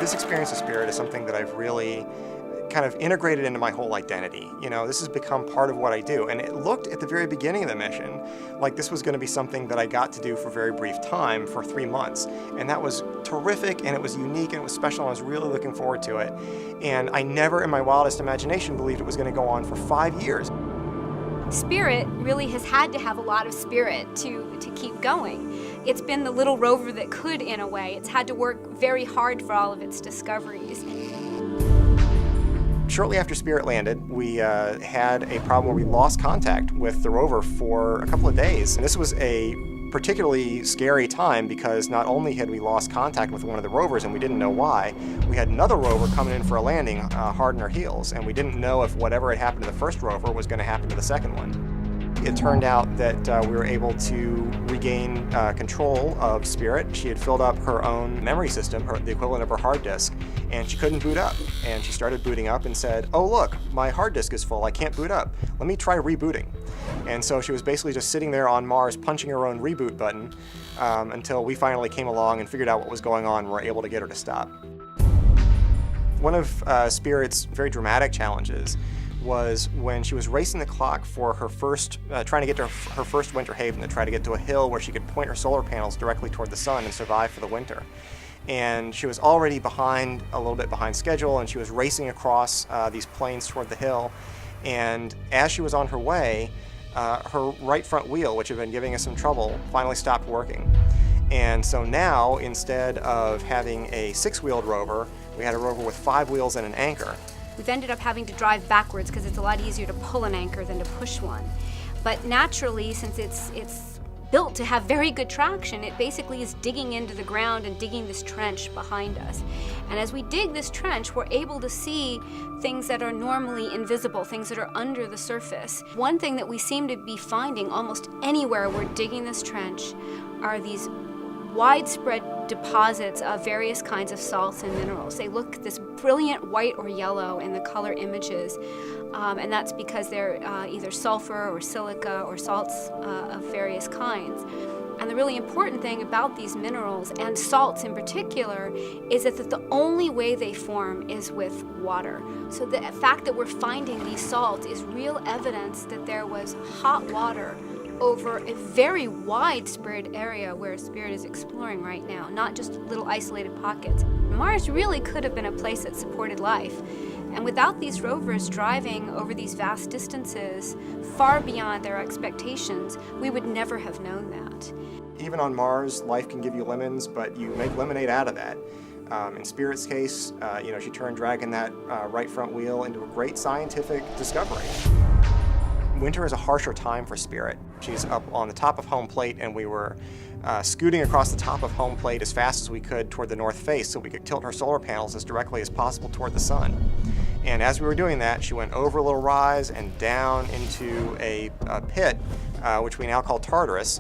This experience of Spirit is something that I've really kind of integrated into my whole identity. You know, this has become part of what I do. And it looked at the very beginning of the mission like this was going to be something that I got to do for a very brief time, for 3 months. And that was terrific, and it was unique, and it was special, and I was really looking forward to it. And I never in my wildest imagination believed it was going to go on for 5 years. Spirit really has had to have a lot of spirit to keep going. It's been the little rover that could, in a way. It's had to work very hard for all of its discoveries. Shortly after Spirit landed, we had a problem where we lost contact with the rover for a couple of days. And this was a particularly scary time because not only had we lost contact with one of the rovers and we didn't know why, we had another rover coming in for a landing hard on our heels, and we didn't know if whatever had happened to the first rover was going to happen to the second one. It turned out that we were able to regain control of Spirit. She had filled up her own memory system, the equivalent of her hard disk, and she couldn't boot up. And she started booting up and said, "Oh look, my hard disk is full, I can't boot up. Let me try rebooting." And so she was basically just sitting there on Mars punching her own reboot button until we finally came along and figured out what was going on and were able to get her to stop. One of Spirit's very dramatic challenges was when she was racing the clock for her first, trying to get to her first winter haven, to try to get to a hill where she could point her solar panels directly toward the sun and survive for the winter. And she was already a little bit behind schedule, and she was racing across these plains toward the hill. And as she was on her way, her right front wheel, which had been giving us some trouble, finally stopped working. And so now, instead of having a 6-wheeled rover, we had a rover with 5 wheels and an anchor. We've ended up having to drive backwards because it's a lot easier to pull an anchor than to push one. But naturally, since it's built to have very good traction, it basically is digging into the ground and digging this trench behind us. And as we dig this trench, we're able to see things that are normally invisible, things that are under the surface. One thing that we seem to be finding almost anywhere we're digging this trench are these widespread deposits of various kinds of salts and minerals. They look this brilliant white or yellow in the color images, and that's because they're either sulfur or silica or salts of various kinds. And the really important thing about these minerals, and salts in particular, is that the only way they form is with water. So the fact that we're finding these salts is real evidence that there was hot water over a very widespread area where Spirit is exploring right now, not just little isolated pockets. Mars really could have been a place that supported life. And without these rovers driving over these vast distances, far beyond their expectations, we would never have known that. Even on Mars, life can give you lemons, but you make lemonade out of that. In Spirit's case, she turned dragging that right front wheel into a great scientific discovery. Winter is a harsher time for Spirit. She's up on the top of home plate, and we were scooting across the top of home plate as fast as we could toward the north face so we could tilt her solar panels as directly as possible toward the sun. And as we were doing that, she went over a little rise and down into a pit, which we now call Tartarus.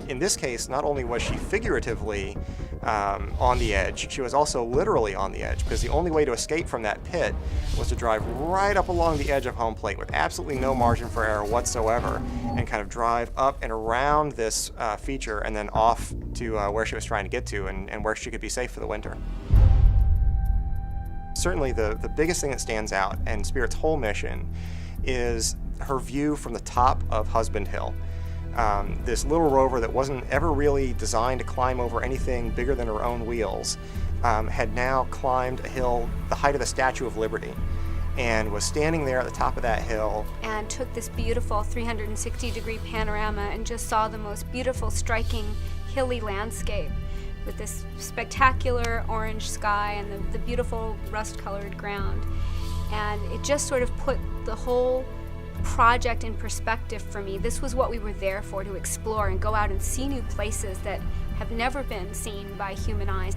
In this case, not only was she figuratively on the edge, she was also literally on the edge, because the only way to escape from that pit was to drive right up along the edge of home plate with absolutely no margin for error whatsoever, and kind of drive up and around this feature and then off to where she was trying to get to and where she could be safe for the winter. Certainly the biggest thing that stands out in Spirit's whole mission is her view from the top of Husband Hill. This little rover that wasn't ever really designed to climb over anything bigger than her own wheels had now climbed a hill the height of the Statue of Liberty and was standing there at the top of that hill. And took this beautiful 360-degree panorama and just saw the most beautiful, striking, hilly landscape with this spectacular orange sky and the beautiful rust-colored ground. And it just sort of put the whole project in perspective for me. This was what we were there for, to explore and go out and see new places that have never been seen by human eyes.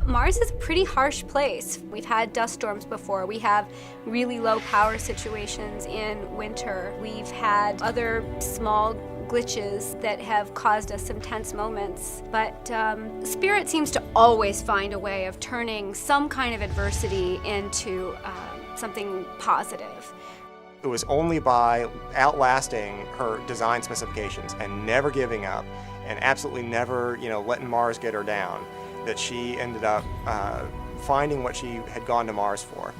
Mars is a pretty harsh place. We've had dust storms before. We have really low power situations in winter. We've had other small glitches that have caused us some tense moments. But Spirit seems to always find a way of turning some kind of adversity into something positive. It was only by outlasting her design specifications and never giving up and absolutely never, letting Mars get her down, that she ended up finding what she had gone to Mars for.